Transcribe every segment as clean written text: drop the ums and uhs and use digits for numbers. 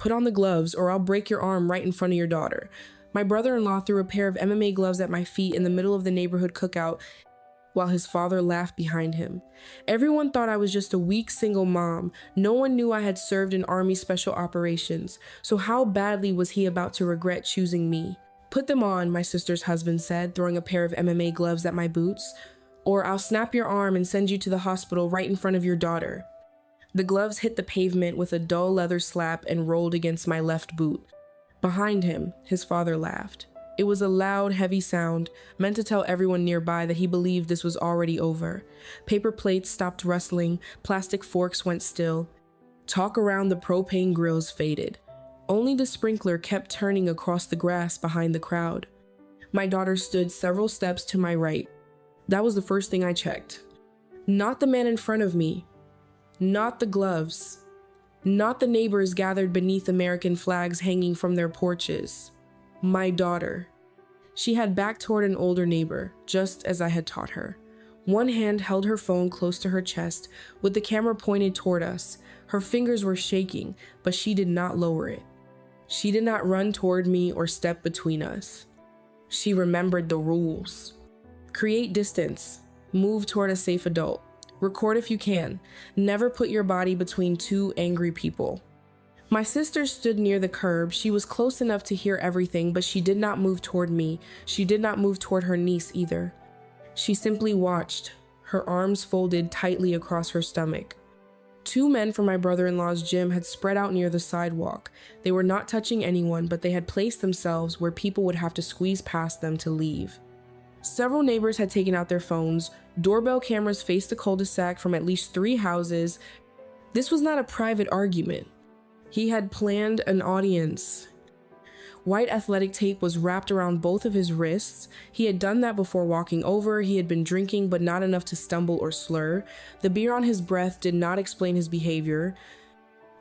Put on the gloves or I'll break your arm right in front of your daughter." My brother-in-law threw a pair of MMA gloves at my feet in the middle of the neighborhood cookout while his father laughed behind him. Everyone thought I was just a weak single mom. No one knew I had served in Army Special Operations, so how badly was he about to regret choosing me? "Put them on," my sister's husband said, throwing a pair of MMA gloves at my boots, "or I'll snap your arm and send you to the hospital right in front of your daughter." The gloves hit the pavement with a dull leather slap and rolled against my left boot. Behind him, his father laughed. It was a loud, heavy sound, meant to tell everyone nearby that he believed this was already over. Paper plates stopped rustling, plastic forks went still. Talk around the propane grills faded. Only the sprinkler kept turning across the grass behind the crowd. My daughter stood several steps to my right. That was the first thing I checked. Not the man in front of me. Not the gloves. Not the neighbors gathered beneath American flags hanging from their porches. My daughter. She had backed toward an older neighbor, just as I had taught her. One hand held her phone close to her chest, with the camera pointed toward us. Her fingers were shaking, but she did not lower it. She did not run toward me or step between us. She remembered the rules. Create distance. Move toward a safe adult. Record if you can. Never put your body between two angry people. My sister stood near the curb. She was close enough to hear everything, but she did not move toward me. She did not move toward her niece either. She simply watched, her arms folded tightly across her stomach. Two men from my brother-in-law's gym had spread out near the sidewalk. They were not touching anyone, but they had placed themselves where people would have to squeeze past them to leave. Several neighbors had taken out their phones. Doorbell cameras faced the cul-de-sac from at least 3 houses. This was not a private argument. He had planned an audience. White athletic tape was wrapped around both of his wrists. He had done that before walking over. He had been drinking, but not enough to stumble or slur. The beer on his breath did not explain his behavior.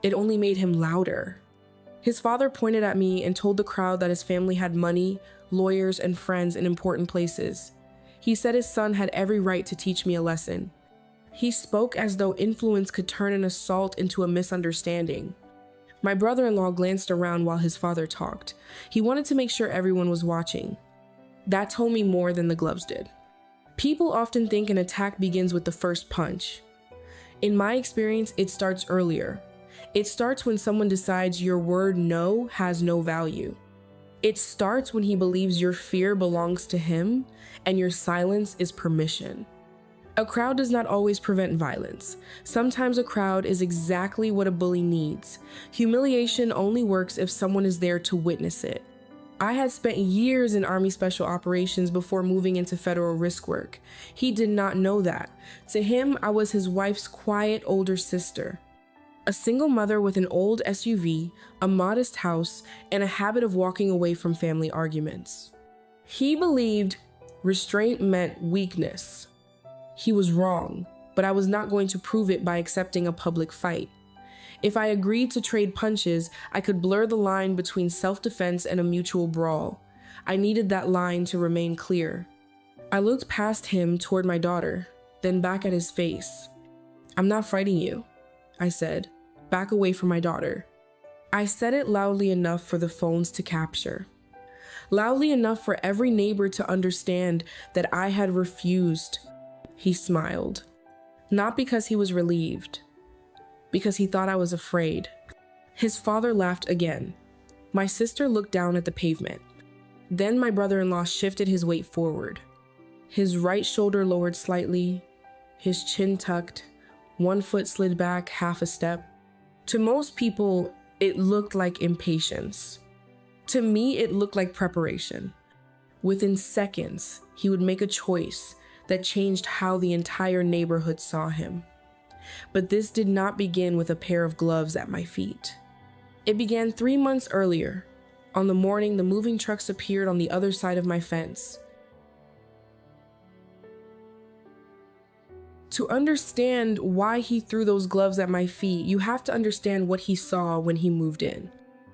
It only made him louder. His father pointed at me and told the crowd that his family had money, lawyers, and friends in important places. He said his son had every right to teach me a lesson. He spoke as though influence could turn an assault into a misunderstanding. My brother-in-law glanced around while his father talked. He wanted to make sure everyone was watching. That told me more than the gloves did. People often think an attack begins with the first punch. In my experience, it starts earlier. It starts when someone decides your word no has no value. It starts when he believes your fear belongs to him and your silence is permission. A crowd does not always prevent violence. Sometimes a crowd is exactly what a bully needs. Humiliation only works if someone is there to witness it. I had spent years in Army Special Operations before moving into federal risk work. He did not know that. To him, I was his wife's quiet older sister. A single mother with an old SUV, a modest house, and a habit of walking away from family arguments. He believed restraint meant weakness. He was wrong, but I was not going to prove it by accepting a public fight. If I agreed to trade punches, I could blur the line between self-defense and a mutual brawl. I needed that line to remain clear. I looked past him toward my daughter, then back at his face. "I'm not fighting you," I said. "Back away from my daughter." I said it loudly enough for the phones to capture. Loudly enough for every neighbor to understand that I had refused. He smiled. Not because he was relieved, because he thought I was afraid. His father laughed again. My sister looked down at the pavement. Then my brother-in-law shifted his weight forward. His right shoulder lowered slightly, his chin tucked, one foot slid back half a step. To most people, it looked like impatience. To me, it looked like preparation. Within seconds, he would make a choice that changed how the entire neighborhood saw him. But this did not begin with a pair of gloves at my feet. It began 3 months earlier, on the morning the moving trucks appeared on the other side of my fence. To understand why he threw those gloves at my feet, you have to understand what he saw when he moved in.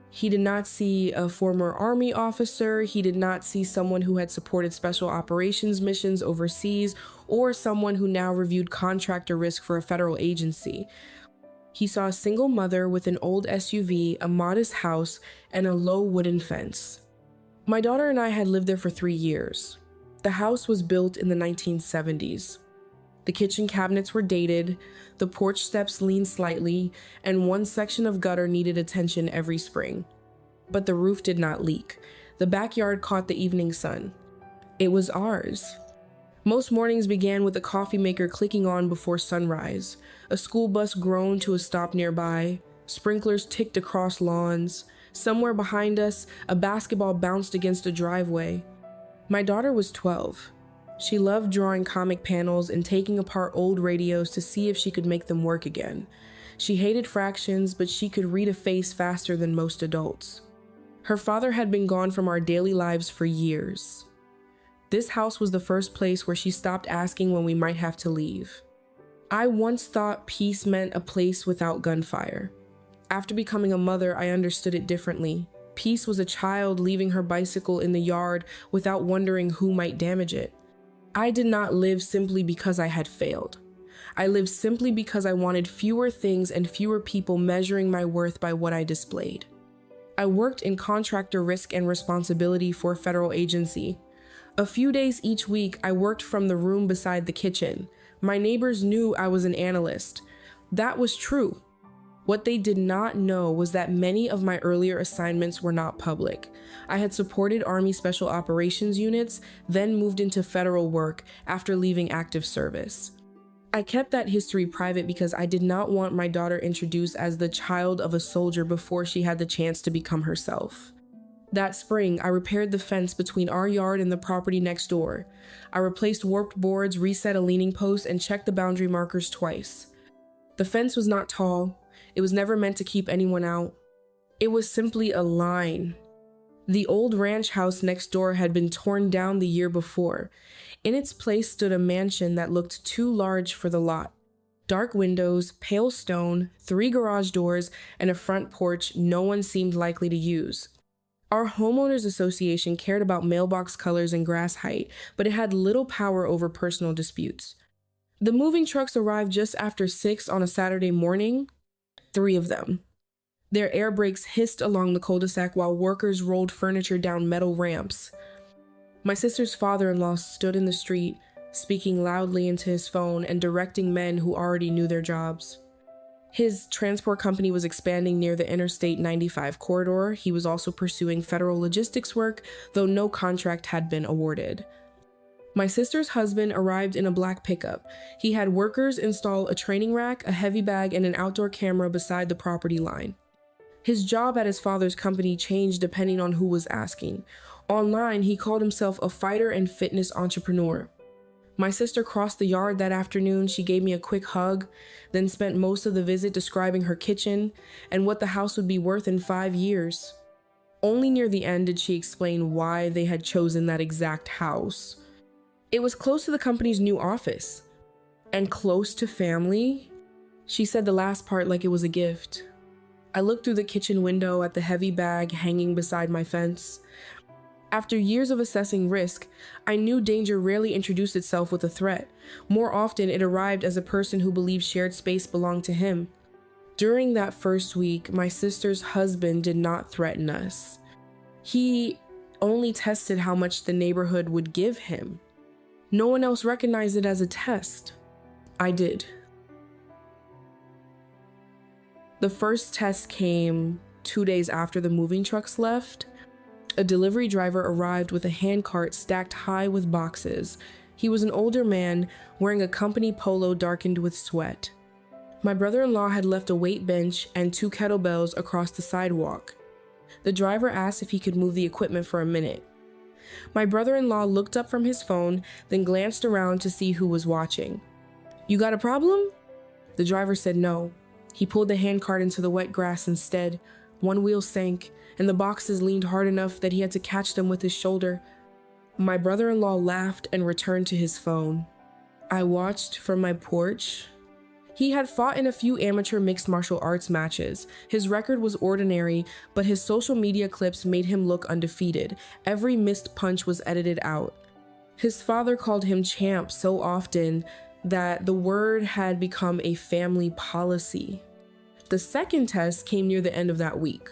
He did not see a former Army officer. He did not see someone who had supported special operations missions overseas or someone who now reviewed contractor risk for a federal agency. He saw a single mother with an old SUV, a modest house, and a low wooden fence. My daughter and I had lived there for 3 years. The house was built in the 1970s. The kitchen cabinets were dated, the porch steps leaned slightly, and one section of gutter needed attention every spring. But the roof did not leak. The backyard caught the evening sun. It was ours. Most mornings began with a coffee maker clicking on before sunrise. A school bus groaned to a stop nearby. Sprinklers ticked across lawns. Somewhere behind us, a basketball bounced against a driveway. My daughter was 12. She loved drawing comic panels and taking apart old radios to see if she could make them work again. She hated fractions, but she could read a face faster than most adults. Her father had been gone from our daily lives for years. This house was the first place where she stopped asking when we might have to leave. I once thought peace meant a place without gunfire. After becoming a mother, I understood it differently. Peace was a child leaving her bicycle in the yard without wondering who might damage it. I did not live simply because I had failed. I lived simply because I wanted fewer things and fewer people measuring my worth by what I displayed. I worked in contractor risk and responsibility for a federal agency. A few days each week, I worked from the room beside the kitchen. My neighbors knew I was an analyst. That was true. What they did not know was that many of my earlier assignments were not public. I had supported Army Special Operations units, then moved into federal work after leaving active service. I kept that history private because I did not want my daughter introduced as the child of a soldier before she had the chance to become herself. That spring, I repaired the fence between our yard and the property next door. I replaced warped boards, reset a leaning post, and checked the boundary markers twice. The fence was not tall. It was never meant to keep anyone out. It was simply a line. The old ranch house next door had been torn down the year before. In its place stood a mansion that looked too large for the lot. Dark windows, pale stone, 3 garage doors, and a front porch no one seemed likely to use. Our homeowners association cared about mailbox colors and grass height, but it had little power over personal disputes. The moving trucks arrived just after 6 on a Saturday morning. 3 of them. Their air brakes hissed along the cul-de-sac while workers rolled furniture down metal ramps. My sister's father-in-law stood in the street, speaking loudly into his phone and directing men who already knew their jobs. His transport company was expanding near the Interstate 95 corridor. He was also pursuing federal logistics work, though no contract had been awarded. My sister's husband arrived in a black pickup. He had workers install a training rack, a heavy bag, and an outdoor camera beside the property line. His job at his father's company changed depending on who was asking. Online, he called himself a fighter and fitness entrepreneur. My sister crossed the yard that afternoon. She gave me a quick hug, then spent most of the visit describing her kitchen and what the house would be worth in 5 years. Only near the end did she explain why they had chosen that exact house. It was close to the company's new office and close to family. She said the last part like it was a gift. I looked through the kitchen window at the heavy bag hanging beside my fence. After years of assessing risk, I knew danger rarely introduced itself with a threat. More often, it arrived as a person who believed shared space belonged to him. During that first week, my sister's husband did not threaten us. He only tested how much the neighborhood would give him. No one else recognized it as a test. I did. The first test came 2 days after the moving trucks left. A delivery driver arrived with a handcart stacked high with boxes. He was an older man wearing a company polo darkened with sweat. My brother-in-law had left a weight bench and 2 kettlebells across the sidewalk. The driver asked if he could move the equipment for a minute. My brother-in-law looked up from his phone, then glanced around to see who was watching. "You got a problem?" The driver said no. He pulled the handcart into the wet grass instead. One wheel sank, and the boxes leaned hard enough that he had to catch them with his shoulder. My brother-in-law laughed and returned to his phone. I watched from my porch. He had fought in a few amateur mixed martial arts matches. His record was ordinary, but his social media clips made him look undefeated. Every missed punch was edited out. His father called him champ so often that the word had become a family policy. The second test came near the end of that week.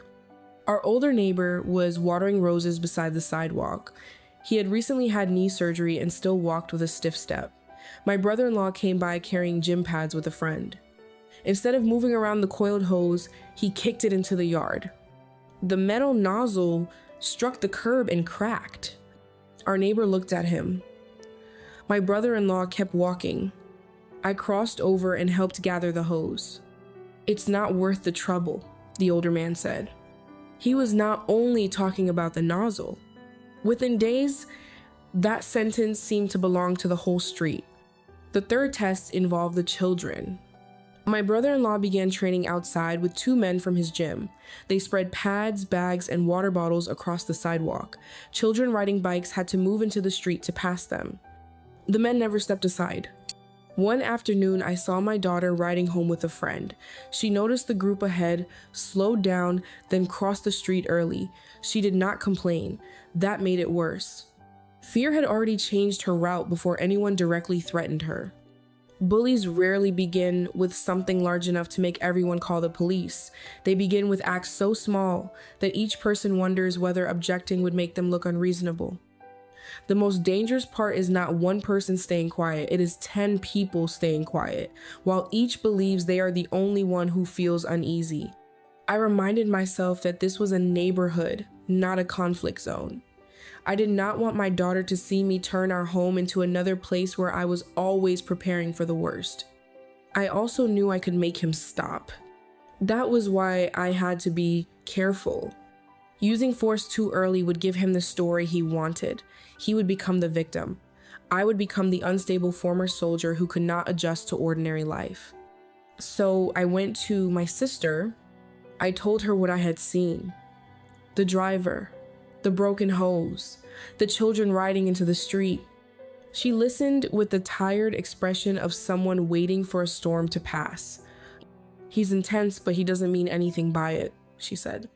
Our older neighbor was watering roses beside the sidewalk. He had recently had knee surgery and still walked with a stiff step. My brother-in-law came by carrying gym pads with a friend. Instead of moving around the coiled hose, he kicked it into the yard. The metal nozzle struck the curb and cracked. Our neighbor looked at him. My brother-in-law kept walking. I crossed over and helped gather the hose. "It's not worth the trouble," the older man said. He was not only talking about the nozzle. Within days, that sentence seemed to belong to the whole street. The third test involved the children. My brother-in-law began training outside with 2 men from his gym. They spread pads, bags, and water bottles across the sidewalk. Children riding bikes had to move into the street to pass them. The men never stepped aside. One afternoon, I saw my daughter riding home with a friend. She noticed the group ahead, slowed down, then crossed the street early. She did not complain. That made it worse. Fear had already changed her route before anyone directly threatened her. Bullies rarely begin with something large enough to make everyone call the police. They begin with acts so small that each person wonders whether objecting would make them look unreasonable. The most dangerous part is not one person staying quiet, it is 10 people staying quiet, while each believes they are the only one who feels uneasy. I reminded myself that this was a neighborhood, not a conflict zone. I did not want my daughter to see me turn our home into another place where I was always preparing for the worst. I also knew I could make him stop. That was why I had to be careful. Using force too early would give him the story he wanted. He would become the victim. I would become the unstable former soldier who could not adjust to ordinary life. So I went to my sister. I told her what I had seen. The driver, the broken hose, the children riding into the street. She listened with the tired expression of someone waiting for a storm to pass. "He's intense, but he doesn't mean anything by it," she said.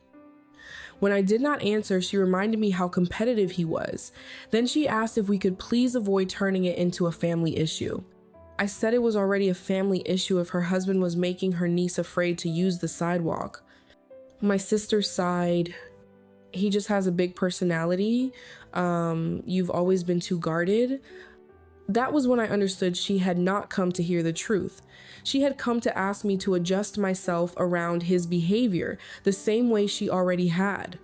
When I did not answer, she reminded me how competitive he was. Then she asked if we could please avoid turning it into a family issue. I said it was already a family issue if her husband was making her niece afraid to use the sidewalk. My sister sighed. "He just has a big personality. You've always been too guarded." That was when I understood she had not come to hear the truth. She had come to ask me to adjust myself around his behavior, the same way she already had.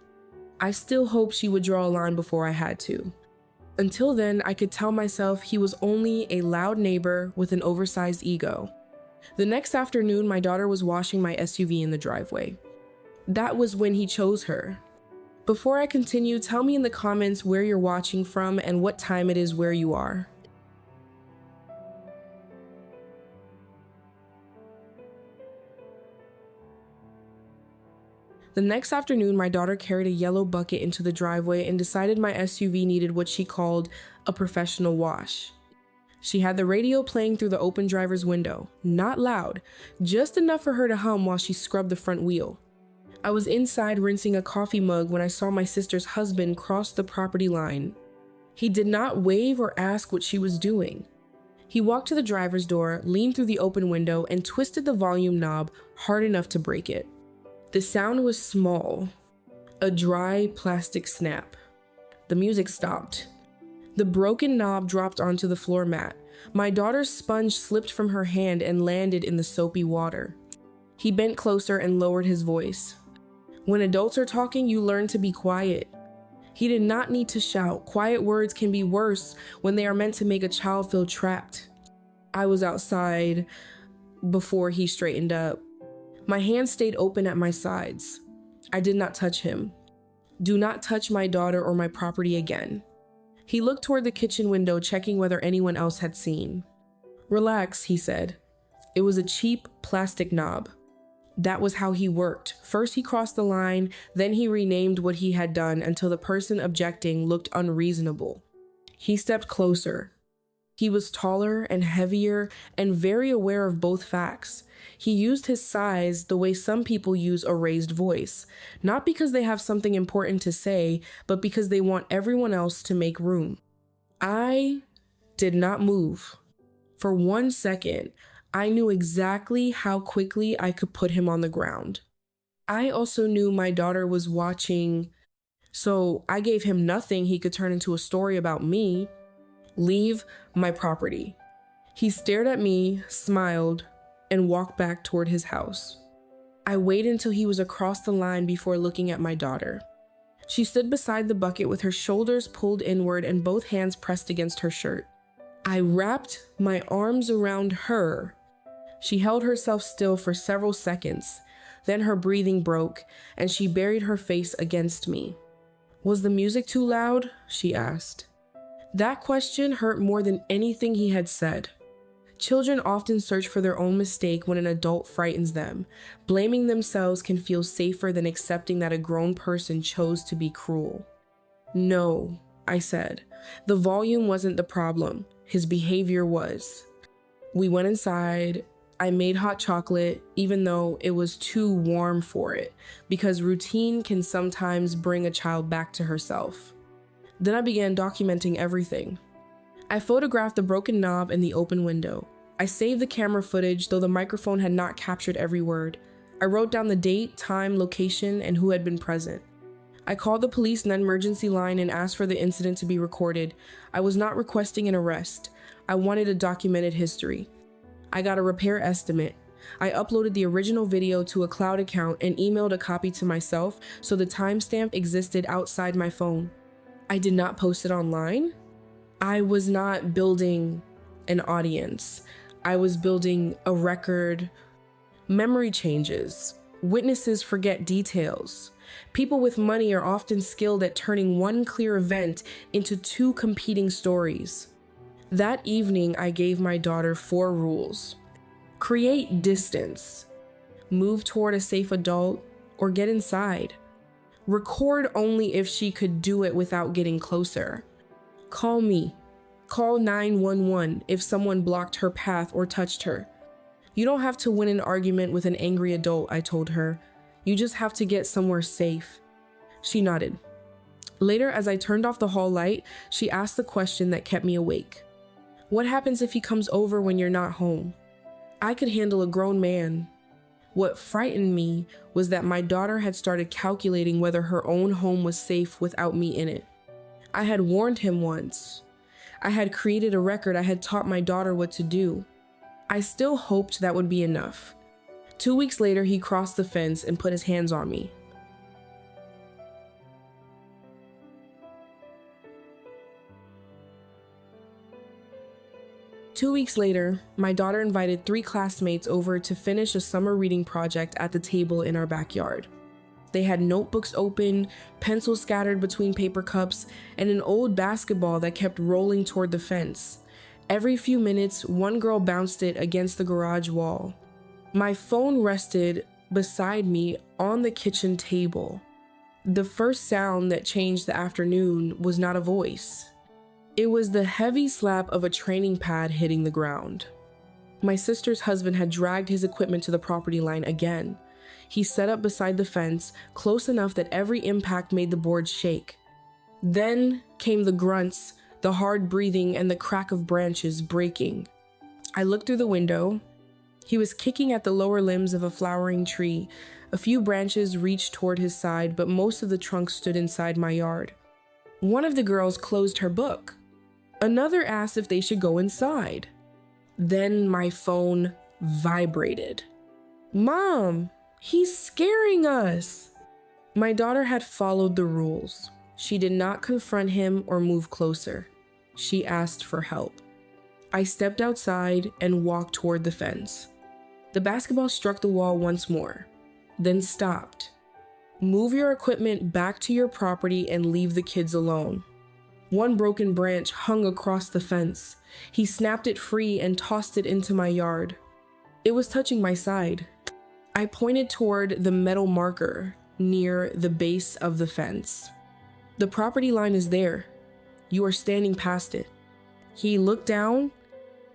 I still hoped she would draw a line before I had to. Until then, I could tell myself he was only a loud neighbor with an oversized ego. The next afternoon, my daughter was washing my SUV in the driveway. That was when he chose her. Before I continue, tell me in the comments where you're watching from and what time it is where you are. The next afternoon, my daughter carried a yellow bucket into the driveway and decided my SUV needed what she called a professional wash. She had the radio playing through the open driver's window, not loud, just enough for her to hum while she scrubbed the front wheel. I was inside rinsing a coffee mug when I saw my sister's husband cross the property line. He did not wave or ask what she was doing. He walked to the driver's door, leaned through the open window, and twisted the volume knob hard enough to break it. The sound was small, a dry plastic snap. The music stopped. The broken knob dropped onto the floor mat. My daughter's sponge slipped from her hand and landed in the soapy water. He bent closer and lowered his voice. "When adults are talking, you learn to be quiet." He did not need to shout. Quiet words can be worse when they are meant to make a child feel trapped. I was outside before he straightened up. My hands stayed open at my sides. I did not touch him. "Do not touch my daughter or my property again." He looked toward the kitchen window, checking whether anyone else had seen. "Relax," he said. It was a cheap plastic knob. That was how he worked. First he crossed the line, then he renamed what he had done until the person objecting looked unreasonable. He stepped closer. He was taller and heavier and very aware of both facts. He used his size the way some people use a raised voice, not because they have something important to say, but because they want everyone else to make room. I did not move. For 1 second, I knew exactly how quickly I could put him on the ground. I also knew my daughter was watching, so I gave him nothing he could turn into a story about me. Leave my property. He stared at me, smiled, and walked back toward his house. I waited until he was across the line before looking at my daughter. She stood beside the bucket with her shoulders pulled inward and both hands pressed against her shirt. I wrapped my arms around her. She held herself still for several seconds. Then her breathing broke, and she buried her face against me. "Was the music too loud?" she asked. That question hurt more than anything he had said. Children often search for their own mistake when an adult frightens them. Blaming themselves can feel safer than accepting that a grown person chose to be cruel. "No," I said. The volume wasn't the problem. His behavior was. We went inside. I made hot chocolate, even though it was too warm for it, because routine can sometimes bring a child back to herself. Then I began documenting everything. I photographed the broken knob and the open window. I saved the camera footage, though the microphone had not captured every word. I wrote down the date, time, location, and who had been present. I called the police non-emergency line and asked for the incident to be recorded. I was not requesting an arrest. I wanted a documented history. I got a repair estimate. I uploaded the original video to a cloud account and emailed a copy to myself so the timestamp existed outside my phone. I did not post it online. I was not building an audience. I was building a record. Memory changes. Witnesses forget details. People with money are often skilled at turning one clear event into two competing stories. That evening, I gave my daughter 4 rules. Create distance. Move toward a safe adult or get inside. Record only if she could do it without getting closer. Call me. Call 911 if someone blocked her path or touched her. You don't have to win an argument with an angry adult, I told her. You just have to get somewhere safe. She nodded. Later, as I turned off the hall light, she asked the question that kept me awake. What happens if he comes over when you're not home? I could handle a grown man. What frightened me was that my daughter had started calculating whether her own home was safe without me in it. I had warned him once. I had created a record. I had taught my daughter what to do. I still hoped that would be enough. 2 weeks later, he crossed the fence and put his hands on me. 2 weeks later, my daughter invited 3 classmates over to finish a summer reading project at the table in our backyard. They had notebooks open, pencils scattered between paper cups, and an old basketball that kept rolling toward the fence. Every few minutes, one girl bounced it against the garage wall. My phone rested beside me on the kitchen table. The first sound that changed the afternoon was not a voice. It was the heavy slap of a training pad hitting the ground. My sister's husband had dragged his equipment to the property line again. He set up beside the fence, close enough that every impact made the boards shake. Then came the grunts, the hard breathing, and the crack of branches breaking. I looked through the window. He was kicking at the lower limbs of a flowering tree. A few branches reached toward his side, but most of the trunk stood inside my yard. One of the girls closed her book. Another asked if they should go inside. Then my phone vibrated. "Mom, he's scaring us." My daughter had followed the rules. She did not confront him or move closer. She asked for help. I stepped outside and walked toward the fence. The basketball struck the wall once more, then stopped. "Move your equipment back to your property and leave the kids alone." One broken branch hung across the fence. He snapped it free and tossed it into my yard. It was touching my side. I pointed toward the metal marker near the base of the fence. "The property line is there. You are standing past it." He looked down,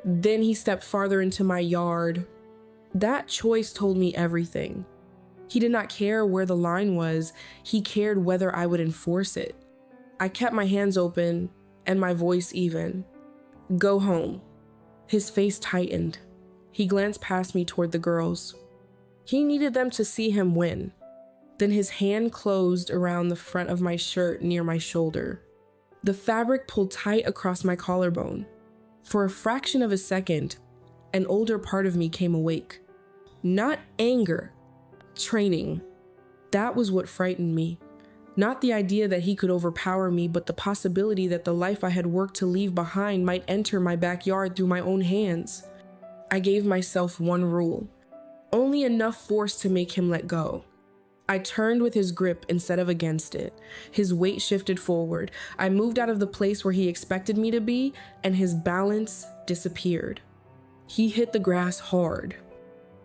then he stepped farther into my yard. That choice told me everything. He did not care where the line was. He cared whether I would enforce it. I kept my hands open and my voice even. "Go home." His face tightened. He glanced past me toward the girls. He needed them to see him win. Then his hand closed around the front of my shirt near my shoulder. The fabric pulled tight across my collarbone. For a fraction of a second, an older part of me came awake. Not anger, training. That was what frightened me. Not the idea that he could overpower me, but the possibility that the life I had worked to leave behind might enter my backyard through my own hands. I gave myself one rule: only enough force to make him let go. I turned with his grip instead of against it. His weight shifted forward. I moved out of the place where he expected me to be, and his balance disappeared. He hit the grass hard.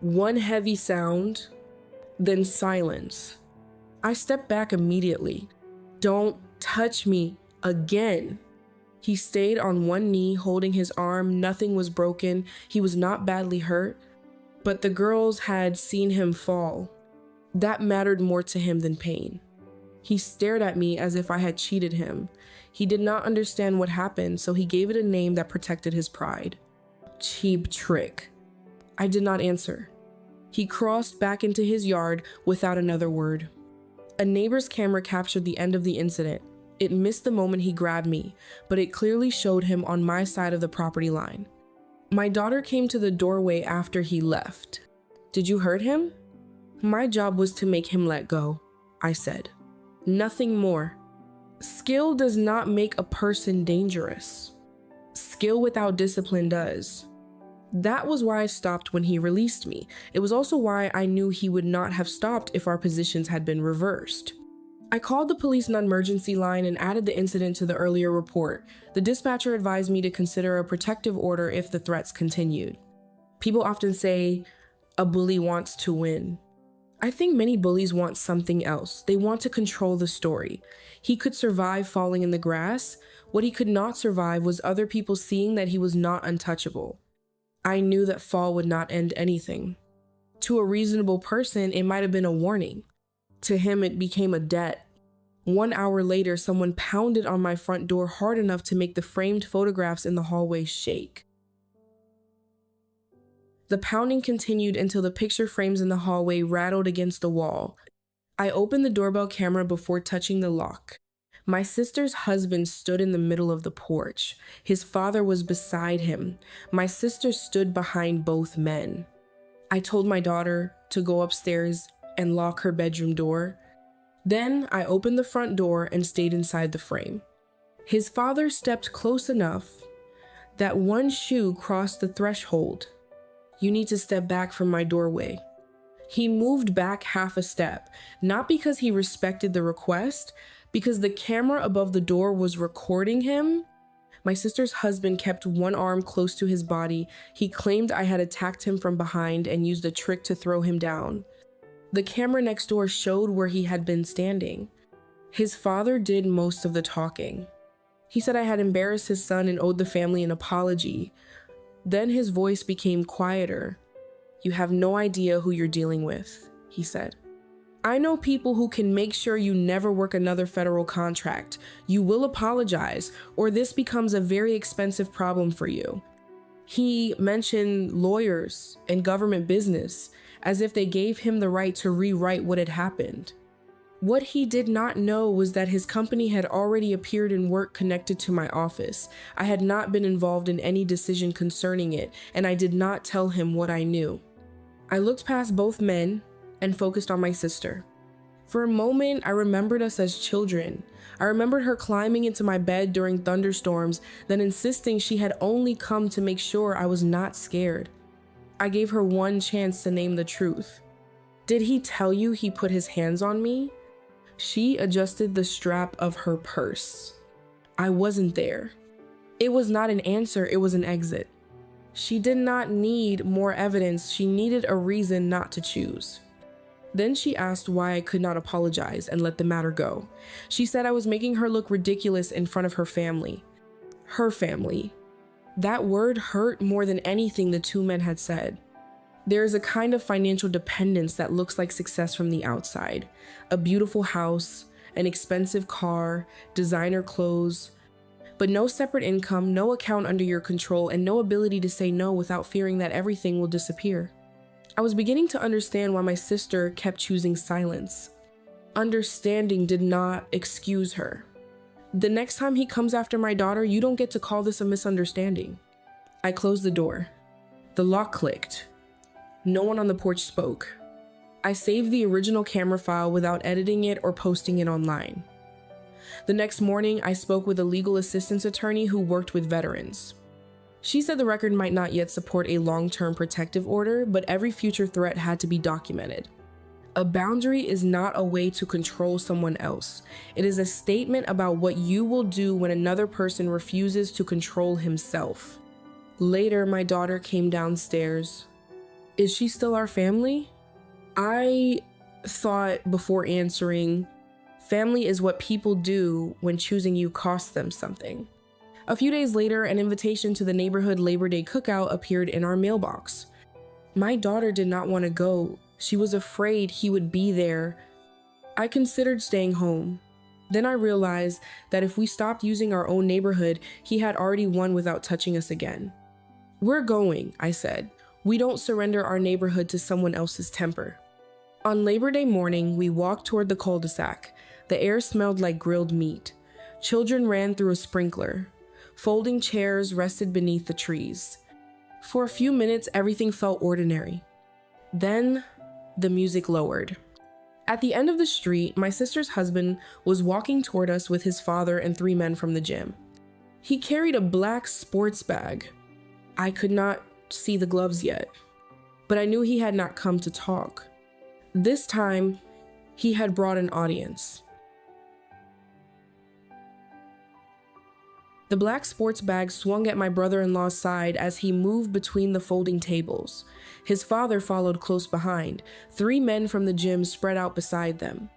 One heavy sound, then silence. I stepped back immediately. "Don't touch me again." He stayed on one knee, holding his arm. Nothing was broken. He was not badly hurt, but the girls had seen him fall. That mattered more to him than pain. He stared at me as if I had cheated him. He did not understand what happened, so he gave it a name that protected his pride. Cheap trick. I did not answer. He crossed back into his yard without another word. A neighbor's camera captured the end of the incident. It missed the moment he grabbed me, but it clearly showed him on my side of the property line. My daughter came to the doorway after he left. "Did you hurt him?" "My job was to make him let go," I said. Nothing more. Skill does not make a person dangerous. Skill without discipline does. That was why I stopped when he released me. It was also why I knew he would not have stopped if our positions had been reversed. I called the police non-emergency line and added the incident to the earlier report. The dispatcher advised me to consider a protective order if the threats continued. People often say, "A bully wants to win." I think many bullies want something else. They want to control the story. He could survive falling in the grass. What he could not survive was other people seeing that he was not untouchable. I knew that fall would not end anything. To a reasonable person, it might have been a warning. To him, it became a debt. 1 hour later, someone pounded on my front door hard enough to make the framed photographs in the hallway shake. The pounding continued until the picture frames in the hallway rattled against the wall. I opened the doorbell camera before touching the lock. My sister's husband stood in the middle of the porch. His father was beside him. My sister stood behind both men. I told my daughter to go upstairs and lock her bedroom door. Then I opened the front door and stayed inside the frame. His father stepped close enough that one shoe crossed the threshold. "You need to step back from my doorway." He moved back half a step, not because he respected the request, because the camera above the door was recording him. My sister's husband kept one arm close to his body. He claimed I had attacked him from behind and used a trick to throw him down. The camera next door showed where he had been standing. His father did most of the talking. He said I had embarrassed his son and owed the family an apology. Then his voice became quieter. "You have no idea who you're dealing with," he said. "I know people who can make sure you never work another federal contract. You will apologize, or this becomes a very expensive problem for you." He mentioned lawyers and government business as if they gave him the right to rewrite what had happened. What he did not know was that his company had already appeared in work connected to my office. I had not been involved in any decision concerning it, and I did not tell him what I knew. I looked past both men and focused on my sister. For a moment, I remembered us as children. I remembered her climbing into my bed during thunderstorms, then insisting she had only come to make sure I was not scared. I gave her one chance to name the truth. "Did he tell you he put his hands on me?" She adjusted the strap of her purse. I wasn't there. It was not an answer, it was an exit. She did not need more evidence, she needed a reason not to choose. Then she asked why I could not apologize and let the matter go. She said I was making her look ridiculous in front of her family. Her family. That word hurt more than anything the two men had said. There is a kind of financial dependence that looks like success from the outside. A beautiful house, an expensive car, designer clothes. But no separate income, no account under your control, and no ability to say no without fearing that everything will disappear. I was beginning to understand why my sister kept choosing silence. Understanding did not excuse her. The next time he comes after my daughter, you don't get to call this a misunderstanding. I closed the door. The lock clicked. No one on the porch spoke. I saved the original camera file without editing it or posting it online. The next morning, I spoke with a legal assistance attorney who worked with veterans. She said the record might not yet support a long-term protective order, but every future threat had to be documented. A boundary is not a way to control someone else. It is a statement about what you will do when another person refuses to control himself. Later, my daughter came downstairs. Is she still our family? I thought before answering, family is what people do when choosing you costs them something. A few days later, an invitation to the neighborhood Labor Day cookout appeared in our mailbox. My daughter did not want to go. She was afraid he would be there. I considered staying home. Then I realized that if we stopped using our own neighborhood, he had already won without touching us again. We're going, I said. We don't surrender our neighborhood to someone else's temper. On Labor Day morning, we walked toward the cul-de-sac. The air smelled like grilled meat. Children ran through a sprinkler. Folding chairs rested beneath the trees. For a few minutes, everything felt ordinary. Then, the music lowered. At the end of the street, my sister's husband was walking toward us with his father and 3 men from the gym. He carried a black sports bag. I could not see the gloves yet, but I knew he had not come to talk. This time, he had brought an audience. The black sports bag swung at my brother-in-law's side as he moved between the folding tables. His father followed close behind, 3 men from the gym spread out beside them.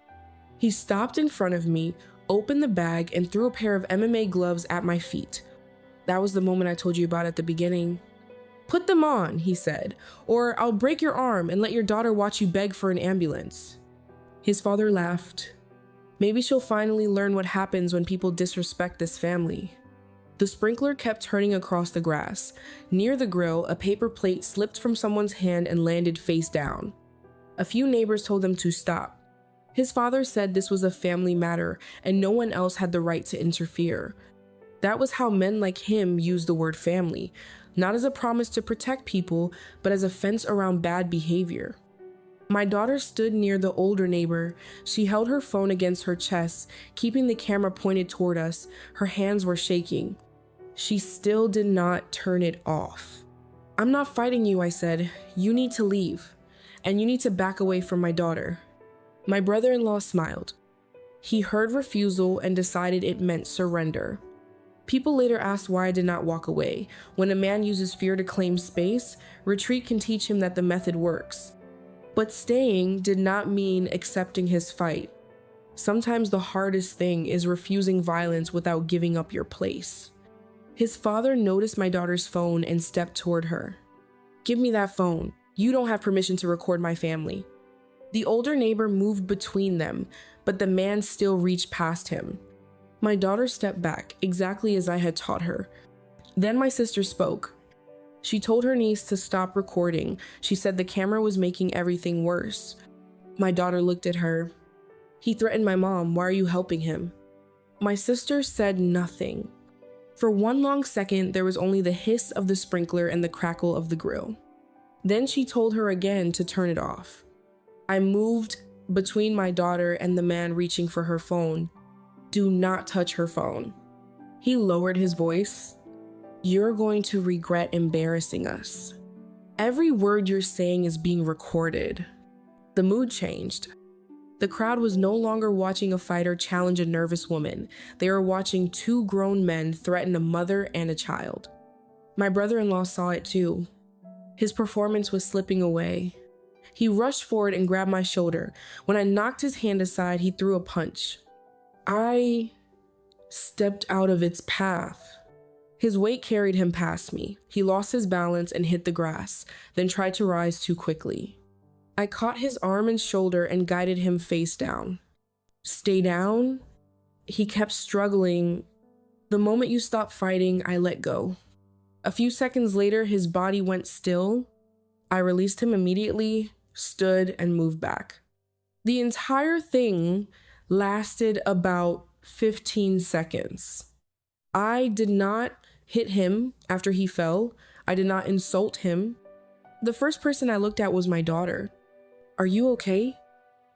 He stopped in front of me, opened the bag, and threw a pair of MMA gloves at my feet. That was the moment I told you about at the beginning. "Put them on," he said, "or I'll break your arm and let your daughter watch you beg for an ambulance." His father laughed. Maybe she'll finally learn what happens when people disrespect this family. The sprinkler kept turning across the grass. Near the grill, a paper plate slipped from someone's hand and landed face down. A few neighbors told them to stop. His father said this was a family matter and no one else had the right to interfere. That was how men like him used the word family, not as a promise to protect people, but as a fence around bad behavior. My daughter stood near the older neighbor. She held her phone against her chest, keeping the camera pointed toward us. Her hands were shaking. She still did not turn it off. "I'm not fighting you," I said. "You need to leave, and you need to back away from my daughter." My brother-in-law smiled. He heard refusal and decided it meant surrender. People later asked why I did not walk away. When a man uses fear to claim space, retreat can teach him that the method works. But staying did not mean accepting his fight. Sometimes the hardest thing is refusing violence without giving up your place. His father noticed my daughter's phone and stepped toward her. "Give me that phone. You don't have permission to record my family." The older neighbor moved between them, but the man still reached past him. My daughter stepped back, exactly as I had taught her. Then my sister spoke. She told her niece to stop recording. She said the camera was making everything worse. My daughter looked at her. "He threatened my mom. Why are you helping him?" My sister said nothing. For one long second, there was only the hiss of the sprinkler and the crackle of the grill. Then she told her again to turn it off. I moved between my daughter and the man reaching for her phone. "Do not touch her phone." He lowered his voice. "You're going to regret embarrassing us. Every word you're saying is being recorded." The mood changed. The crowd was no longer watching a fighter challenge a nervous woman. They were watching 2 grown men threaten a mother and a child. My brother-in-law saw it too. His performance was slipping away. He rushed forward and grabbed my shoulder. When I knocked his hand aside, he threw a punch. I stepped out of its path. His weight carried him past me. He lost his balance and hit the grass, then tried to rise too quickly. I caught his arm and shoulder and guided him face down. "Stay down?" He kept struggling. The moment you stopped fighting, I let go. A few seconds later, his body went still. I released him immediately, stood, and moved back. The entire thing lasted about 15 seconds. I did not hit him after he fell. I did not insult him. The first person I looked at was my daughter. "Are you okay?"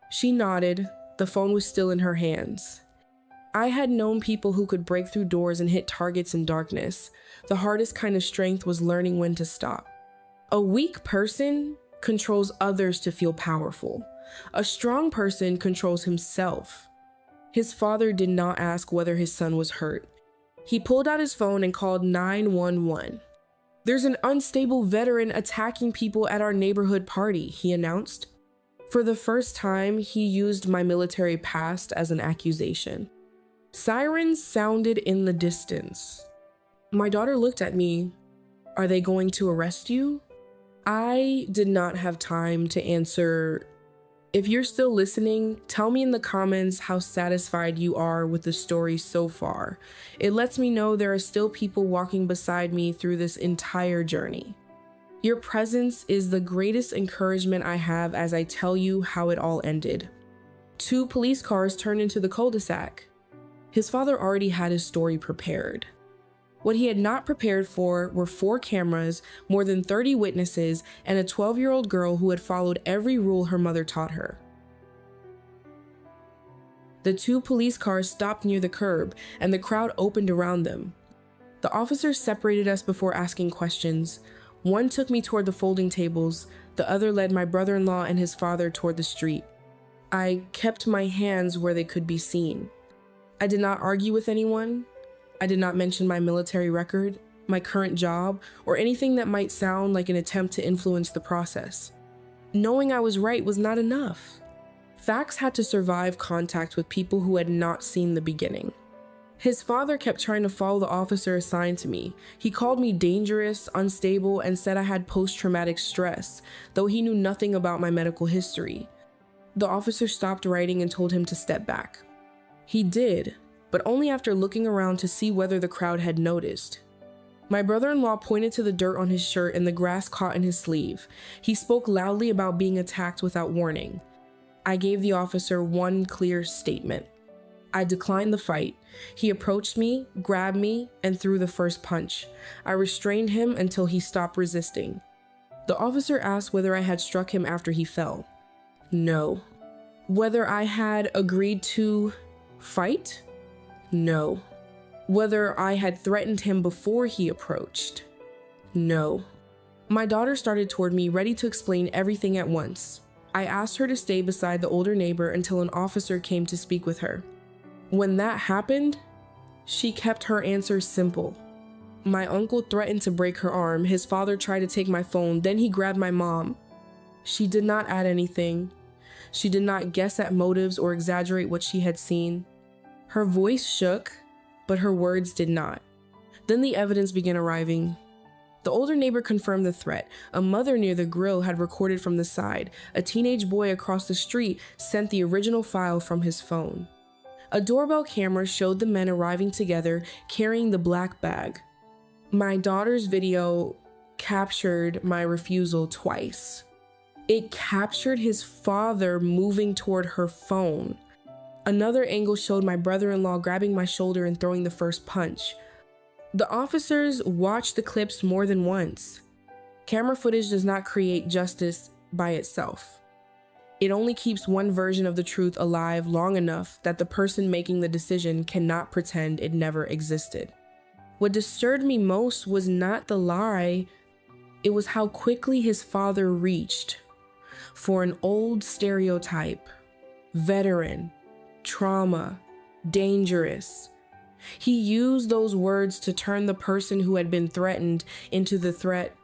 She nodded. The phone was still in her hands. I had known people who could break through doors and hit targets in darkness. The hardest kind of strength was learning when to stop. A weak person controls others to feel powerful. A strong person controls himself. His father did not ask whether his son was hurt. He pulled out his phone and called 911. "There's an unstable veteran attacking people at our neighborhood party," he announced. For the first time, he used my military past as an accusation. Sirens sounded in the distance. My daughter looked at me. "Are they going to arrest you?" I did not have time to answer. If you're still listening, tell me in the comments how satisfied you are with the story so far. It lets me know there are still people walking beside me through this entire journey. Your presence is the greatest encouragement I have as I tell you how it all ended. 2 police cars turned into the cul-de-sac. His father already had his story prepared. What he had not prepared for were 4 cameras, more than 30 witnesses, and a 12-year-old girl who had followed every rule her mother taught her. The 2 police cars stopped near the curb, and the crowd opened around them. The officers separated us before asking questions. One took me toward the folding tables, the other led my brother-in-law and his father toward the street. I kept my hands where they could be seen. I did not argue with anyone. I did not mention my military record, my current job, or anything that might sound like an attempt to influence the process. Knowing I was right was not enough. Facts had to survive contact with people who had not seen the beginning. His father kept trying to follow the officer assigned to me. He called me dangerous, unstable, and said I had post-traumatic stress, though he knew nothing about my medical history. The officer stopped writing and told him to step back. He did, but only after looking around to see whether the crowd had noticed. My brother-in-law pointed to the dirt on his shirt and the grass caught in his sleeve. He spoke loudly about being attacked without warning. I gave the officer one clear statement. I declined the fight. He approached me, grabbed me, and threw the first punch. I restrained him until he stopped resisting. The officer asked whether I had struck him after he fell. No. Whether I had agreed to fight? No. Whether I had threatened him before he approached? No. My daughter started toward me, ready to explain everything at once. I asked her to stay beside the older neighbor until an officer came to speak with her. When that happened, she kept her answers simple. My uncle threatened to break her arm. His father tried to take my phone. Then he grabbed my mom. She did not add anything. She did not guess at motives or exaggerate what she had seen. Her voice shook, but her words did not. Then the evidence began arriving. The older neighbor confirmed the threat. A mother near the grill had recorded from the side. A teenage boy across the street sent the original file from his phone. A doorbell camera showed the men arriving together, carrying the black bag. My daughter's video captured my refusal twice. It captured his father moving toward her phone. Another angle showed my brother-in-law grabbing my shoulder and throwing the first punch. The officers watched the clips more than once. Camera footage does not create justice by itself. It only keeps one version of the truth alive long enough that the person making the decision cannot pretend it never existed. What disturbed me most was not the lie, it was how quickly his father reached for an old stereotype: veteran, trauma, dangerous. He used those words to turn the person who had been threatened into the threat.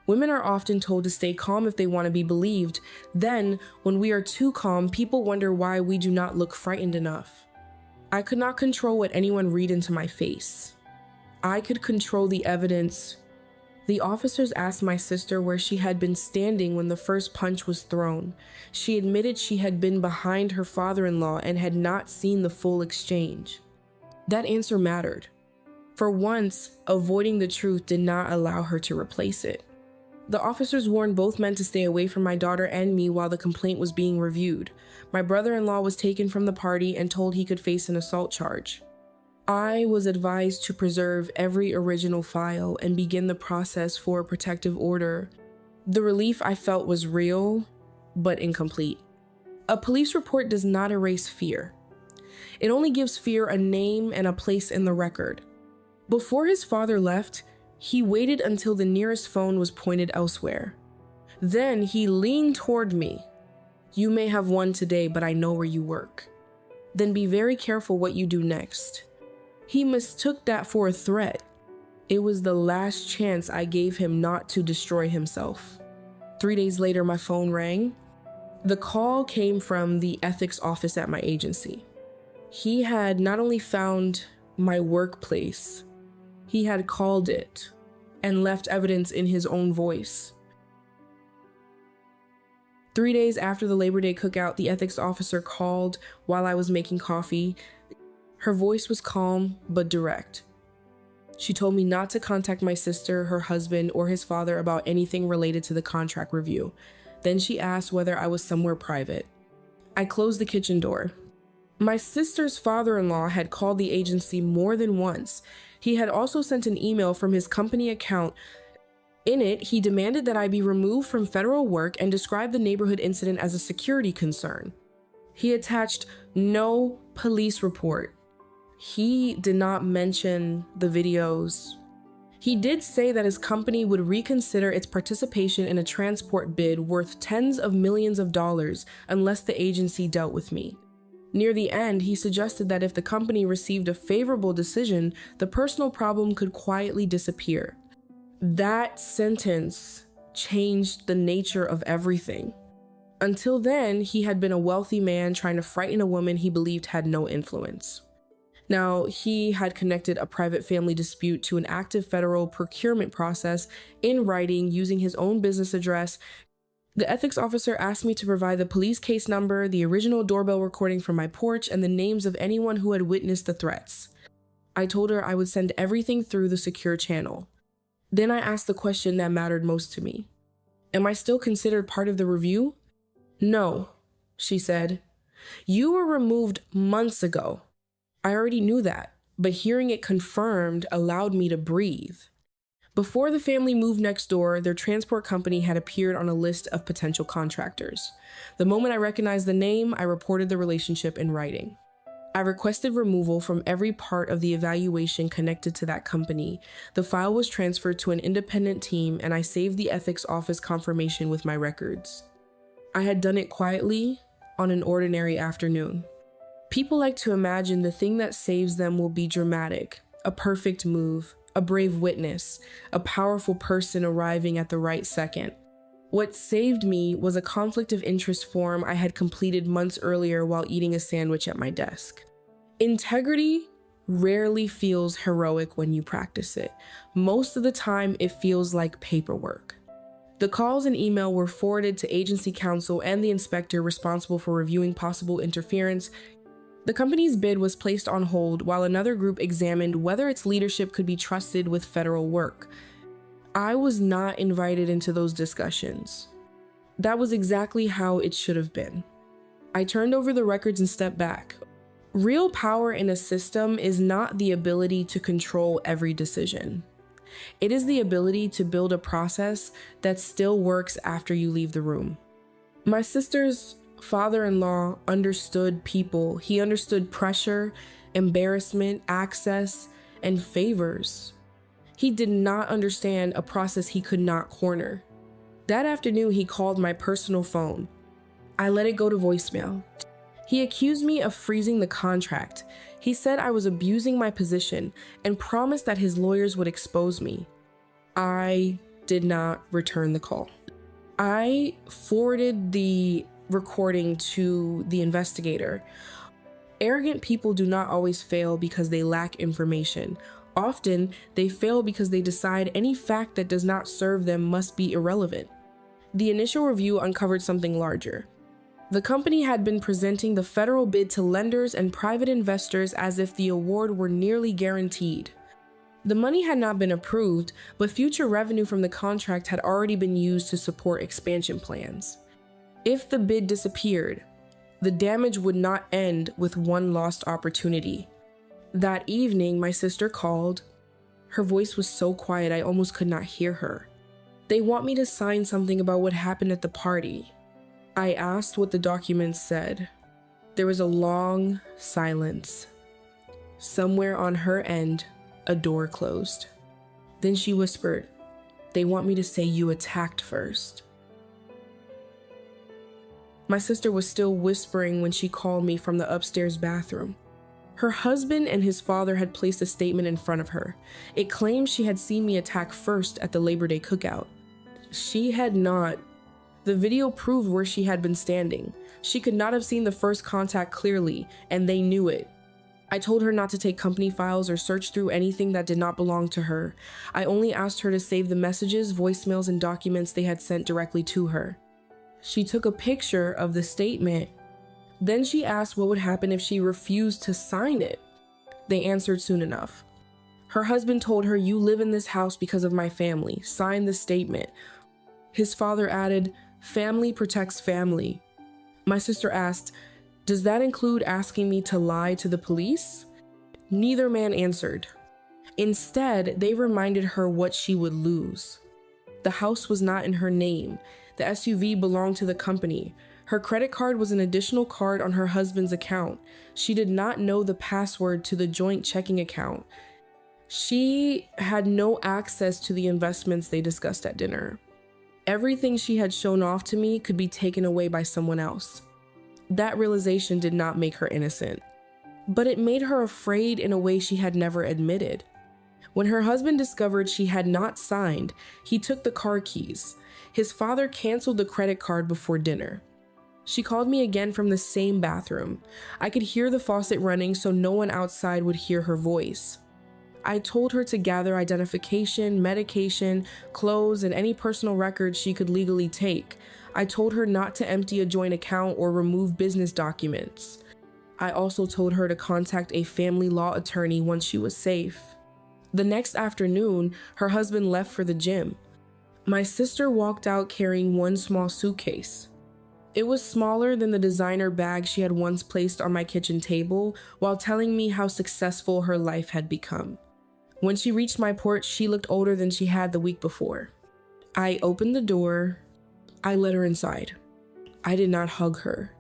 Women are often told to stay calm if they want to be believed. Then, when we are too calm, people wonder why we do not look frightened enough. I could not control what anyone read into my face. I could control the evidence. The officers asked my sister where she had been standing when the first punch was thrown. She admitted she had been behind her father-in-law and had not seen the full exchange. That answer mattered. For once, avoiding the truth did not allow her to replace it. The officers warned both men to stay away from my daughter and me while the complaint was being reviewed. My brother-in-law was taken from the party and told he could face an assault charge. I was advised to preserve every original file and begin the process for a protective order. The relief I felt was real, but incomplete. A police report does not erase fear. It only gives fear a name and a place in the record. Before his father left, he waited until the nearest phone was pointed elsewhere. Then he leaned toward me. "You may have won today, but I know where you work. Then be very careful what you do next." He mistook that for a threat. It was the last chance I gave him not to destroy himself. 3 days later, my phone rang. The call came from the ethics office at my agency. He had not only found my workplace, he had called it and left evidence in his own voice. 3 days after the Labor Day cookout, the ethics officer called while I was making coffee. Her voice was calm but direct. She told me not to contact my sister, her husband, or his father about anything related to the contract review. Then she asked whether I was somewhere private. I closed the kitchen door. My sister's father-in-law had called the agency more than once. He had also sent an email from his company account. In it, he demanded that I be removed from federal work and described the neighborhood incident as a security concern. He attached no police report. He did not mention the videos. He did say that his company would reconsider its participation in a transport bid worth tens of millions of dollars unless the agency dealt with me. Near the end, he suggested that if the company received a favorable decision, the personal problem could quietly disappear. That sentence changed the nature of everything. Until then, he had been a wealthy man trying to frighten a woman he believed had no influence. Now, he had connected a private family dispute to an active federal procurement process in writing using his own business address. The ethics officer asked me to provide the police case number, the original doorbell recording from my porch, and the names of anyone who had witnessed the threats. I told her I would send everything through the secure channel. Then I asked the question that mattered most to me. Am I still considered part of the review? No, she said. You were removed months ago. I already knew that, but hearing it confirmed allowed me to breathe. Before the family moved next door, their transport company had appeared on a list of potential contractors. The moment I recognized the name, I reported the relationship in writing. I requested removal from every part of the evaluation connected to that company. The file was transferred to an independent team, and I saved the ethics office confirmation with my records. I had done it quietly on an ordinary afternoon. People like to imagine the thing that saves them will be dramatic, a perfect move, a brave witness, a powerful person arriving at the right second. What saved me was a conflict of interest form I had completed months earlier while eating a sandwich at my desk. Integrity rarely feels heroic when you practice it. Most of the time, it feels like paperwork. The calls and email were forwarded to agency counsel and the inspector responsible for reviewing possible interference. The company's bid was placed on hold while another group examined whether its leadership could be trusted with federal work. I was not invited into those discussions. That was exactly how it should have been. I turned over the records and stepped back. Real power in a system is not the ability to control every decision. It is the ability to build a process that still works after you leave the room. My sister's father-in-law understood people. He understood pressure, embarrassment, access, and favors. He did not understand a process he could not corner. That afternoon, he called my personal phone. I let it go to voicemail. He accused me of freezing the contract. He said I was abusing my position and promised that his lawyers would expose me. I did not return the call. I forwarded the recording to the investigator. Arrogant people do not always fail because they lack information. Often, they fail because they decide any fact that does not serve them must be irrelevant. The initial review uncovered something larger. The company had been presenting the federal bid to lenders and private investors as if the award were nearly guaranteed. The money had not been approved, but future revenue from the contract had already been used to support expansion plans. If the bid disappeared, the damage would not end with one lost opportunity. That evening, my sister called. Her voice was so quiet I almost could not hear her. They want me to sign something about what happened at the party. I asked what the documents said. There was a long silence. Somewhere on her end, a door closed. Then she whispered, "They want me to say you attacked first." My sister was still whispering when she called me from the upstairs bathroom. Her husband and his father had placed a statement in front of her. It claimed she had seen me attack first at the Labor Day cookout. She had not. The video proved where she had been standing. She could not have seen the first contact clearly, and they knew it. I told her not to take company files or search through anything that did not belong to her. I only asked her to save the messages, voicemails, and documents they had sent directly to her. She took a picture of the statement. Then she asked what would happen if she refused to sign it. They answered soon enough. Her husband told her, "You live in this house because of my family. Sign the statement." His father added, "Family protects family." My sister asked, "Does that include asking me to lie to the police?" Neither man answered. Instead, they reminded her what she would lose. The house was not in her name. The SUV belonged to the company. Her credit card was an additional card on her husband's account. She did not know the password to the joint checking account. She had no access to the investments they discussed at dinner. Everything she had shown off to me could be taken away by someone else. That realization did not make her innocent, but it made her afraid in a way she had never admitted. When her husband discovered she had not signed, he took the car keys. His father canceled the credit card before dinner. She called me again from the same bathroom. I could hear the faucet running so no one outside would hear her voice. I told her to gather identification, medication, clothes, and any personal records she could legally take. I told her not to empty a joint account or remove business documents. I also told her to contact a family law attorney once she was safe. The next afternoon, her husband left for the gym. My sister walked out carrying one small suitcase. It was smaller than the designer bag she had once placed on my kitchen table while telling me how successful her life had become. When she reached my porch, she looked older than she had the week before. I opened the door. I let her inside. I did not hug her.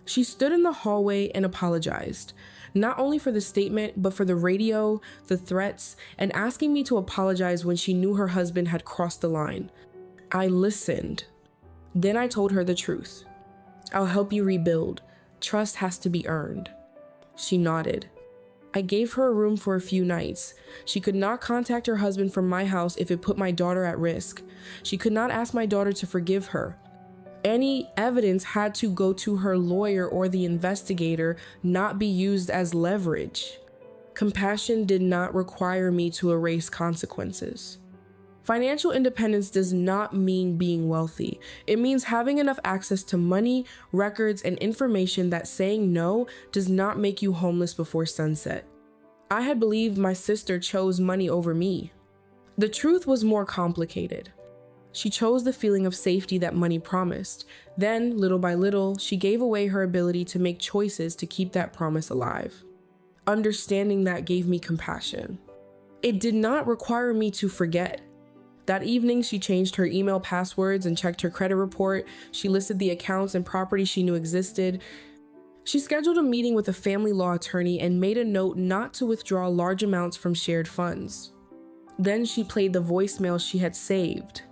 She stood in the hallway and apologized, not only for the statement, but for the radio, the threats, and asking me to apologize when she knew her husband had crossed the line. I listened. Then I told her the truth. "I'll help you rebuild. Trust has to be earned." She nodded. I gave her a room for a few nights. She could not contact her husband from my house if it put my daughter at risk. She could not ask my daughter to forgive her. Any evidence had to go to her lawyer or the investigator, not be used as leverage. Compassion did not require me to erase consequences. Financial independence does not mean being wealthy. It means having enough access to money, records, and information that saying no does not make you homeless before sunset. I had believed my sister chose money over me. The truth was more complicated. She chose the feeling of safety that money promised. Then, little by little, she gave away her ability to make choices to keep that promise alive. Understanding that gave me compassion. It did not require me to forget. That evening, she changed her email passwords and checked her credit report. She listed the accounts and properties she knew existed. She scheduled a meeting with a family law attorney and made a note not to withdraw large amounts from shared funds. Then she played the voicemail she had saved.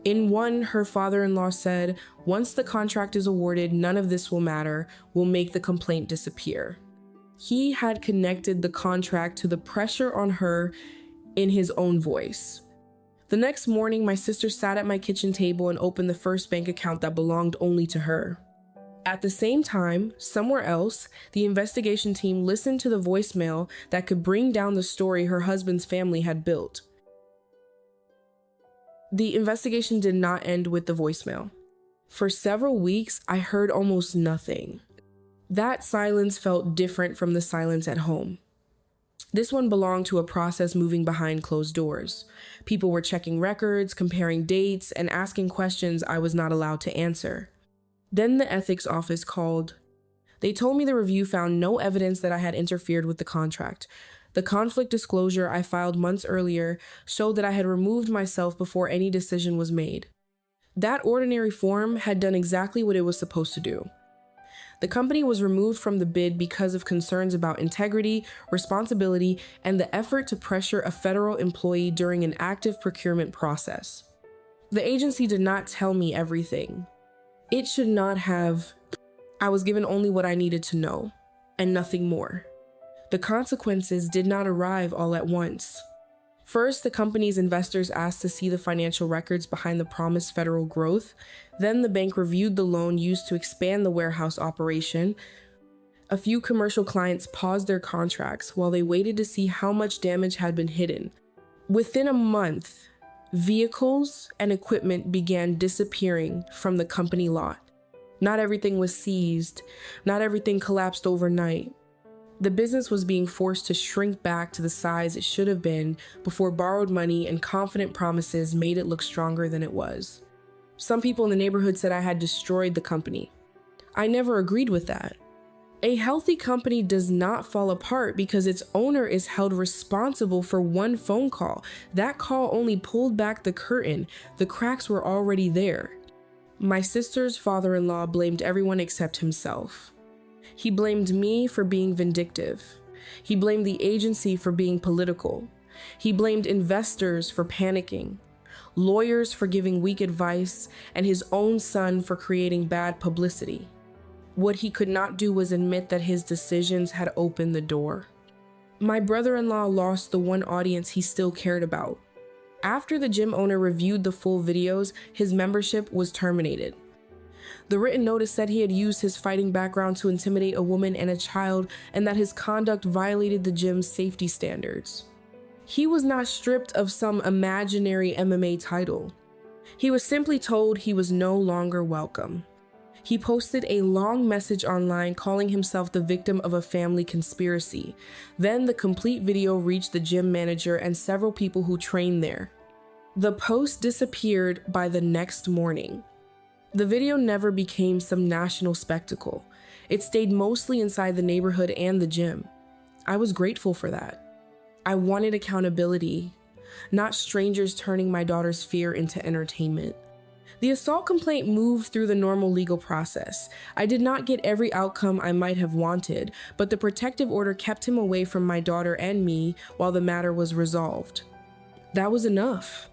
In one, her father-in-law said, "Once the contract is awarded, none of this will matter. We'll make the complaint disappear." He had connected the contract to the pressure on her in his own voice. The next morning, my sister sat at my kitchen table and opened the first bank account that belonged only to her. At the same time, somewhere else, the investigation team listened to the voicemail that could bring down the story her husband's family had built. The investigation did not end with the voicemail. For several weeks, I heard almost nothing. That silence felt different from the silence at home. This one belonged to a process moving behind closed doors. People were checking records, comparing dates, and asking questions I was not allowed to answer. Then the ethics office called. They told me the review found no evidence that I had interfered with the contract. The conflict disclosure I filed months earlier showed that I had removed myself before any decision was made. That ordinary form had done exactly what it was supposed to do. The company was removed from the bid because of concerns about integrity, responsibility, and the effort to pressure a federal employee during an active procurement process. The agency did not tell me everything. It should not have. I was given only what I needed to know, and nothing more. The consequences did not arrive all at once. First, the company's investors asked to see the financial records behind the promised federal growth. Then the bank reviewed the loan used to expand the warehouse operation. A few commercial clients paused their contracts while they waited to see how much damage had been hidden. Within a month, vehicles and equipment began disappearing from the company lot. Not everything was seized. Not everything collapsed overnight. The business was being forced to shrink back to the size it should have been before borrowed money and confident promises made it look stronger than it was. Some people in the neighborhood said I had destroyed the company. I never agreed with that. A healthy company does not fall apart because its owner is held responsible for one phone call. That call only pulled back the curtain. The cracks were already there. My sister's father-in-law blamed everyone except himself. He blamed me for being vindictive. He blamed the agency for being political. He blamed investors for panicking, lawyers for giving weak advice, and his own son for creating bad publicity. What he could not do was admit that his decisions had opened the door. My brother-in-law lost the one audience he still cared about. After the gym owner reviewed the full videos, his membership was terminated. The written notice said he had used his fighting background to intimidate a woman and a child, and that his conduct violated the gym's safety standards. He was not stripped of some imaginary MMA title. He was simply told he was no longer welcome. He posted a long message online calling himself the victim of a family conspiracy. Then the complete video reached the gym manager and several people who trained there. The post disappeared by the next morning. The video never became some national spectacle. It stayed mostly inside the neighborhood and the gym. I was grateful for that. I wanted accountability, not strangers turning my daughter's fear into entertainment. The assault complaint moved through the normal legal process. I did not get every outcome I might have wanted, but the protective order kept him away from my daughter and me while the matter was resolved. That was enough.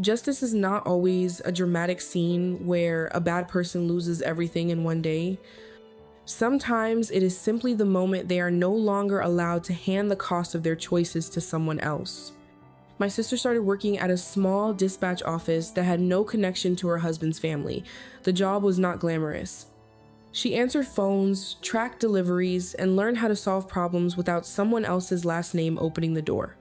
Justice is not always a dramatic scene where a bad person loses everything in one day. Sometimes it is simply the moment they are no longer allowed to hand the cost of their choices to someone else. My sister started working at a small dispatch office that had no connection to her husband's family. The job was not glamorous. She answered phones, tracked deliveries, and learned how to solve problems without someone else's last name opening the door.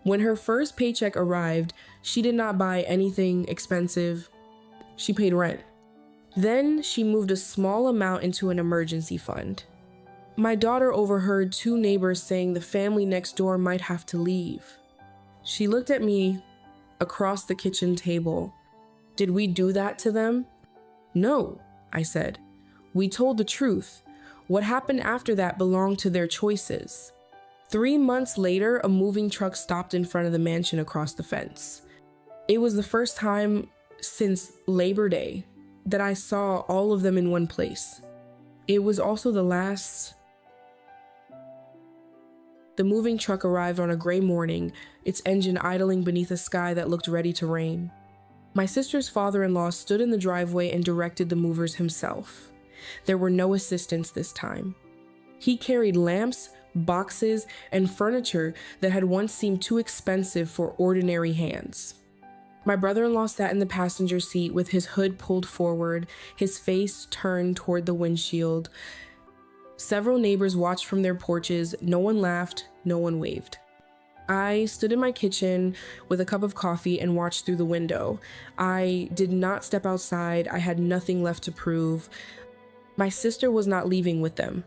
When her first paycheck arrived, she did not buy anything expensive. She paid rent. Then she moved a small amount into an emergency fund. My daughter overheard two neighbors saying the family next door might have to leave. She looked at me across the kitchen table. Did we do that to them? No, I said. We told the truth. What happened after that belonged to their choices. 3 months later, a moving truck stopped in front of the mansion across the fence. It was the first time since Labor Day that I saw all of them in one place. It was also the last. The moving truck arrived on a gray morning, its engine idling beneath a sky that looked ready to rain. My sister's father-in-law stood in the driveway and directed the movers himself. There were no assistants this time. He carried lamps, boxes, and furniture that had once seemed too expensive for ordinary hands. My brother-in-law sat in the passenger seat with his hood pulled forward, his face turned toward the windshield. Several neighbors watched from their porches. No one laughed, no one waved. I stood in my kitchen with a cup of coffee and watched through the window. I did not step outside. I had nothing left to prove. My sister was not leaving with them.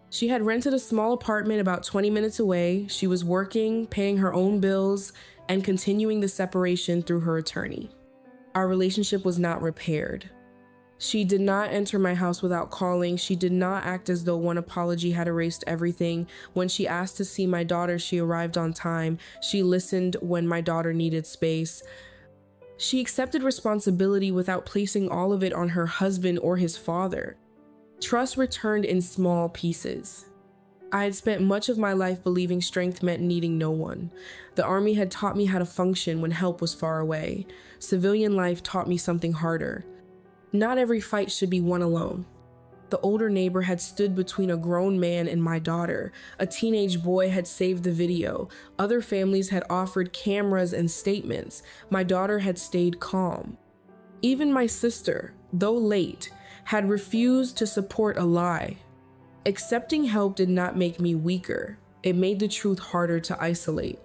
She had rented a small apartment about 20 minutes away. She was working, paying her own bills, and continuing the separation through her attorney. Our relationship was not repaired. She did not enter my house without calling. She did not act as though one apology had erased everything. When she asked to see my daughter, she arrived on time. She listened when my daughter needed space. She accepted responsibility without placing all of it on her husband or his father. Trust returned in small pieces. I had spent much of my life believing strength meant needing no one. The army had taught me how to function when help was far away. Civilian life taught me something harder. Not every fight should be won alone. The older neighbor had stood between a grown man and my daughter. A teenage boy had saved the video. Other families had offered cameras and statements. My daughter had stayed calm. Even my sister, though late, had refused to support a lie. Accepting help did not make me weaker. It made the truth harder to isolate.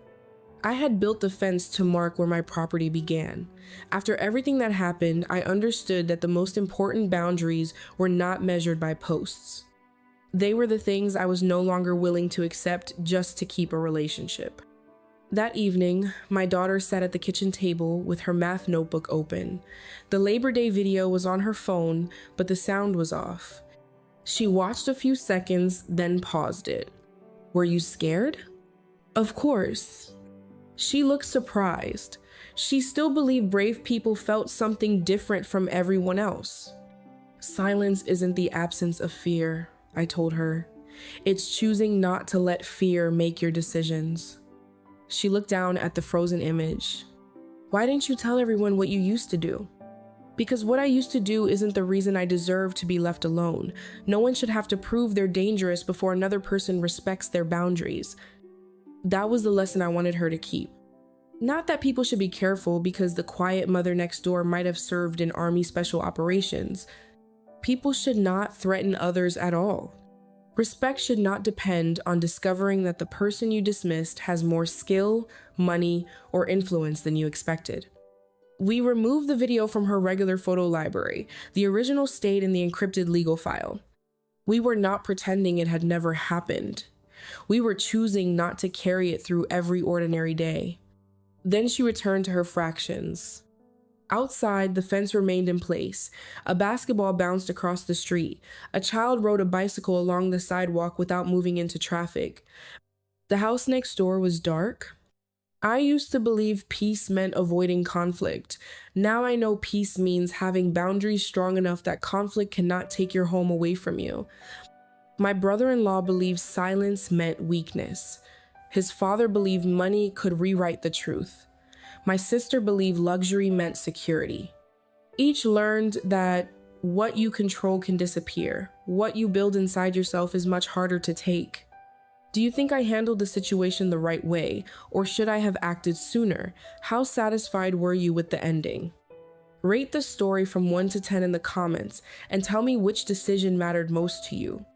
I had built the fence to mark where my property began. After everything that happened, I understood that the most important boundaries were not measured by posts. They were the things I was no longer willing to accept just to keep a relationship. That evening, my daughter sat at the kitchen table with her math notebook open. The Labor Day video was on her phone, but the sound was off. She watched a few seconds, then paused it. "Were you scared?" "Of course." She looked surprised. She still believed brave people felt something different from everyone else. "Silence isn't the absence of fear," I told her. "It's choosing not to let fear make your decisions." She looked down at the frozen image. "Why didn't you tell everyone what you used to do?" "Because what I used to do isn't the reason I deserve to be left alone. No one should have to prove they're dangerous before another person respects their boundaries." That was the lesson I wanted her to keep. Not that people should be careful because the quiet mother next door might have served in Army Special Operations. People should not threaten others at all. Respect should not depend on discovering that the person you dismissed has more skill, money, or influence than you expected. We removed the video from her regular photo library. The original stayed in the encrypted legal file. We were not pretending it had never happened. We were choosing not to carry it through every ordinary day. Then she returned to her fractions. Outside, the fence remained in place. A basketball bounced across the street. A child rode a bicycle along the sidewalk without moving into traffic. The house next door was dark. I used to believe peace meant avoiding conflict. Now I know peace means having boundaries strong enough that conflict cannot take your home away from you. My brother-in-law believed silence meant weakness. His father believed money could rewrite the truth. My sister believed luxury meant security. Each learned that what you control can disappear. What you build inside yourself is much harder to take. Do you think I handled the situation the right way, or should I have acted sooner? How satisfied were you with the ending? Rate the story from 1 to 10 in the comments and tell me which decision mattered most to you.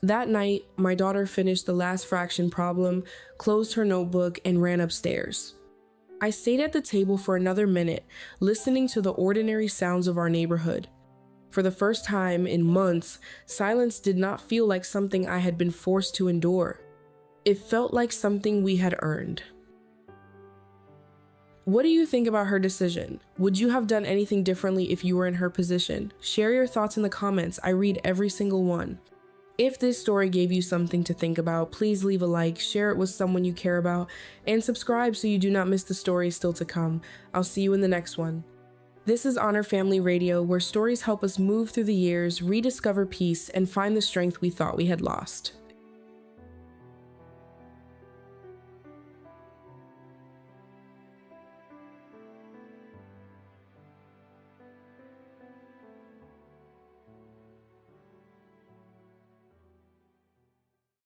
That night, my daughter finished the last fraction problem, closed her notebook, and ran upstairs. I stayed at the table for another minute, listening to the ordinary sounds of our neighborhood. For the first time in months, silence did not feel like something I had been forced to endure. It felt like something we had earned. What do you think about her decision? Would you have done anything differently if you were in her position? Share your thoughts in the comments. I read every single one. If this story gave you something to think about, please leave a like, share it with someone you care about, and subscribe so you do not miss the stories still to come. I'll see you in the next one. This is Honor Family Radio, where stories help us move through the years, rediscover peace, and find the strength we thought we had lost.